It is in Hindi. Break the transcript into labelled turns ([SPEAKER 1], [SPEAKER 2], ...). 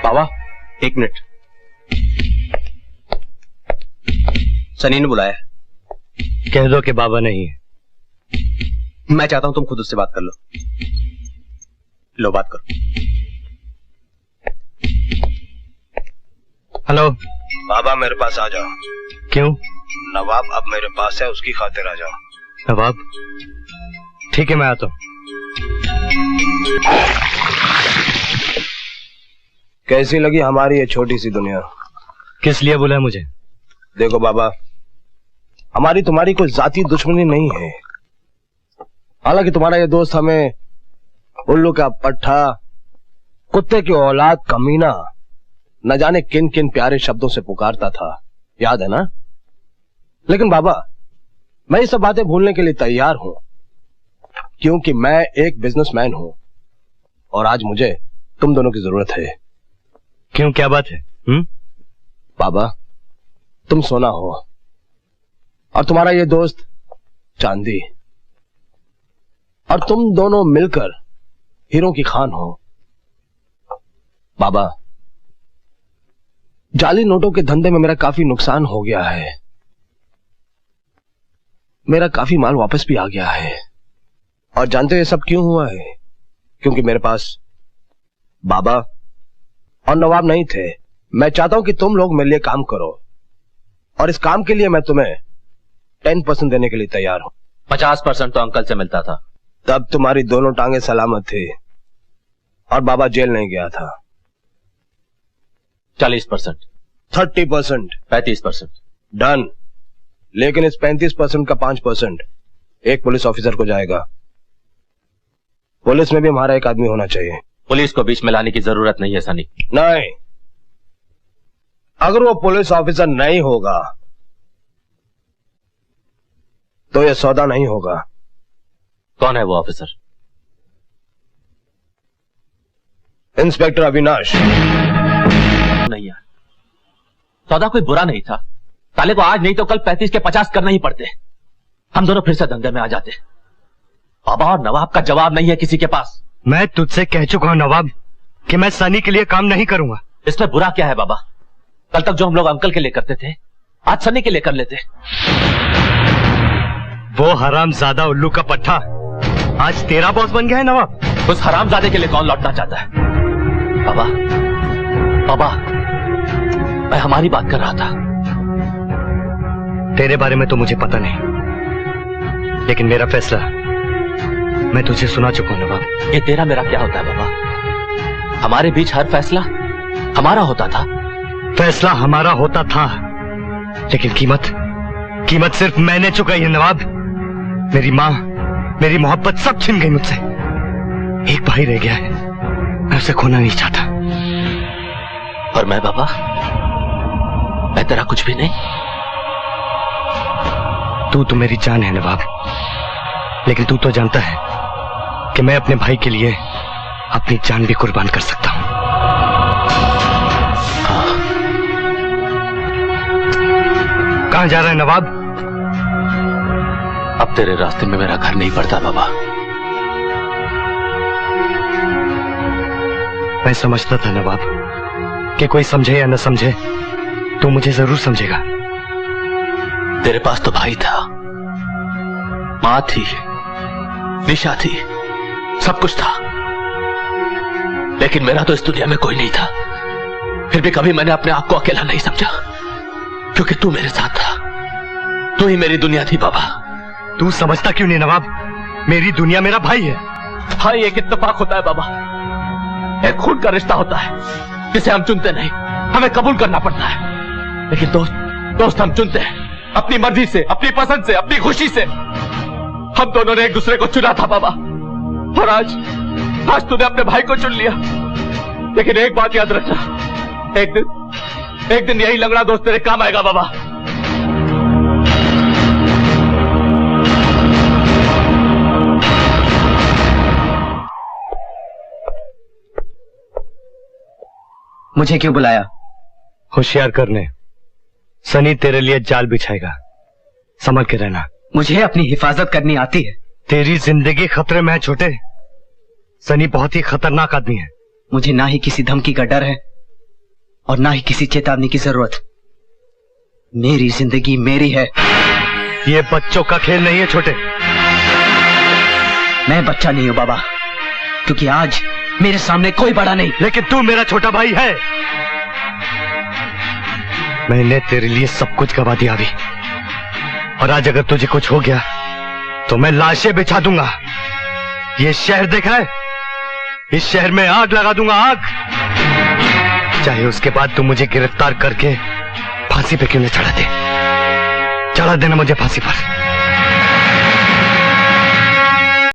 [SPEAKER 1] बाबा एक मिनट, सनी ने बुलाया।
[SPEAKER 2] कह दो कि बाबा नहीं है।
[SPEAKER 1] मैं चाहता हूं तुम खुद उससे बात कर लो। लो बात करो।
[SPEAKER 2] हेलो
[SPEAKER 3] बाबा मेरे पास आ जाओ।
[SPEAKER 2] क्यों?
[SPEAKER 3] नवाब अब मेरे पास है, उसकी खातिर आ जाओ।
[SPEAKER 2] नवाब ठीक है, मैं आता हूं।
[SPEAKER 3] कैसी लगी हमारी ये छोटी सी दुनिया?
[SPEAKER 2] किस लिए बुलाया मुझे?
[SPEAKER 3] देखो बाबा, हमारी तुम्हारी कोई जाती दुश्मनी नहीं है। हालांकि तुम्हारा ये दोस्त हमें उल्लू का पट्टा, कुत्ते की औलाद, कमीना, न जाने किन किन प्यारे शब्दों से पुकारता था, याद है ना? लेकिन बाबा, मैं ये सब बातें भूलने के लिए तैयार हूं, क्योंकि मैं एक बिजनेसमैन हूं और आज मुझे तुम दोनों की जरूरत है।
[SPEAKER 2] क्यों, क्या बात है?
[SPEAKER 3] बाबा, तुम सोना हो और तुम्हारा ये दोस्त चांदी, और तुम दोनों मिलकर हीरों की खान हो। बाबा, जाली नोटों के धंधे में मेरा काफी नुकसान हो गया है। मेरा काफी माल वापस भी आ गया है, और जानते हो ये सब क्यों हुआ है? क्योंकि मेरे पास बाबा और नवाब नहीं थे। मैं चाहता हूं कि तुम लोग मेरे लिए काम करो, और इस काम के लिए मैं तुम्हें 10% देने के लिए तैयार हूं।
[SPEAKER 1] 50% तो अंकल से मिलता था।
[SPEAKER 3] तब तुम्हारी दोनों टांगे सलामत थी और बाबा जेल नहीं गया था।
[SPEAKER 1] 40%,
[SPEAKER 3] 30%,
[SPEAKER 1] 35%।
[SPEAKER 3] डन। लेकिन इस 35% का 5% एक पुलिस ऑफिसर को जाएगा। पुलिस में भी हमारा एक आदमी होना चाहिए।
[SPEAKER 1] पुलिस को बीच में लाने की जरूरत नहीं है सनी।
[SPEAKER 3] नहीं, अगर वो पुलिस ऑफिसर नहीं होगा तो ये सौदा नहीं होगा।
[SPEAKER 1] कौन है वो ऑफिसर?
[SPEAKER 3] इंस्पेक्टर अविनाश।
[SPEAKER 1] नहीं यार, सौदा कोई बुरा नहीं था। साले को आज नहीं तो कल 35 के 50 करना ही पड़ते। हम दोनों फिर से धंधे में आ जाते। बाबा और नवाब का जवाब नहीं है किसी के पास।
[SPEAKER 2] मैं तुझसे कह चुका हूं नवाब कि मैं सनी के लिए काम नहीं करूंगा।
[SPEAKER 1] इसमें बुरा क्या है बाबा? कल तक जो हम लोग अंकल के लिए करते थे, आज सनी के लिए कर लेते।
[SPEAKER 2] वो हरामजादा उल्लू का पट्टा आज तेरा बॉस बन गया है नवाब।
[SPEAKER 1] उस हरामजादे के लिए कौन लौटना चाहता है? बाबा, बाबा, मैं हमारी बात कर रहा था।
[SPEAKER 2] तेरे बारे में तो मुझे पता नहीं, लेकिन मेरा फैसला मैं तुझे सुना चुका हूं नवाब।
[SPEAKER 1] ये तेरा मेरा क्या होता है बाबा? हमारे बीच हर फैसला हमारा होता था।
[SPEAKER 2] फैसला हमारा होता था, लेकिन कीमत सिर्फ मैंने चुकाई है नवाब। मेरी माँ, मेरी मोहब्बत सब छिन गई मुझसे। एक भाई रह गया है, मैं उसे खोना नहीं चाहता।
[SPEAKER 1] और मैं बाबा, मैं तेरा कुछ भी नहीं।
[SPEAKER 2] तू तो मेरी जान है नवाब, लेकिन तू तो जानता है कि मैं अपने भाई के लिए अपनी जान भी कुर्बान कर सकता हूं। कहां जा रहा है नवाब?
[SPEAKER 1] अब तेरे रास्ते में मेरा घर नहीं पड़ता बाबा।
[SPEAKER 2] मैं समझता था नवाब कि कोई समझे या न समझे तू मुझे जरूर समझेगा।
[SPEAKER 1] तेरे पास तो भाई था, मां थी, निशा थी, सब कुछ था, लेकिन मेरा तो इस दुनिया में कोई नहीं था। फिर भी कभी मैंने अपने आप को अकेला नहीं समझा, क्योंकि तू मेरे साथ था। तू ही मेरी दुनिया थी बाबा।
[SPEAKER 2] तू समझता क्यों नहीं नवाब? मेरी दुनिया मेरा भाई है।
[SPEAKER 1] भाई एक इत्तेफाक होता है बाबा, एक खून का रिश्ता होता है जिसे हम चुनते नहीं, हमें कबूल करना पड़ता है। लेकिन दोस्त हम चुनते हैं अपनी मर्जी से, अपनी पसंद से, अपनी खुशी से। हम दोनों ने एक दूसरे को चुना था बाबा, और आज तूने अपने भाई को चुन लिया। लेकिन एक बात याद रखना, एक दिन यही लंगड़ा दोस्त तेरे काम आएगा बाबा।
[SPEAKER 4] मुझे क्यों बुलाया?
[SPEAKER 2] होशियार करने। सनी तेरे लिए जाल बिछाएगा, संभल के रहना।
[SPEAKER 4] मुझे अपनी हिफाजत करनी आती है।
[SPEAKER 2] तेरी जिंदगी खतरे में है छोटे। सनी बहुत ही खतरनाक आदमी है।
[SPEAKER 4] मुझे ना ही किसी धमकी का डर है, और ना ही किसी चेतावनी की जरूरत। मेरी जिंदगी मेरी है।
[SPEAKER 2] ये बच्चों का खेल नहीं है छोटे।
[SPEAKER 4] मैं बच्चा नहीं हूं बाबा, क्योंकि आज मेरे सामने कोई बड़ा नहीं।
[SPEAKER 2] लेकिन तू मेरा छोटा भाई है। मैंने तेरे लिए सब कुछ गवा दिया अभी, और आज अगर तुझे कुछ हो गया तो मैं लाशें बिछा दूंगा। ये शहर देखा है, इस शहर में आग लगा दूंगा, आग। चाहे उसके बाद तू मुझे गिरफ्तार करके फांसी पे क्यों न चढ़ा दे। चढ़ा देना मुझे फांसी पर।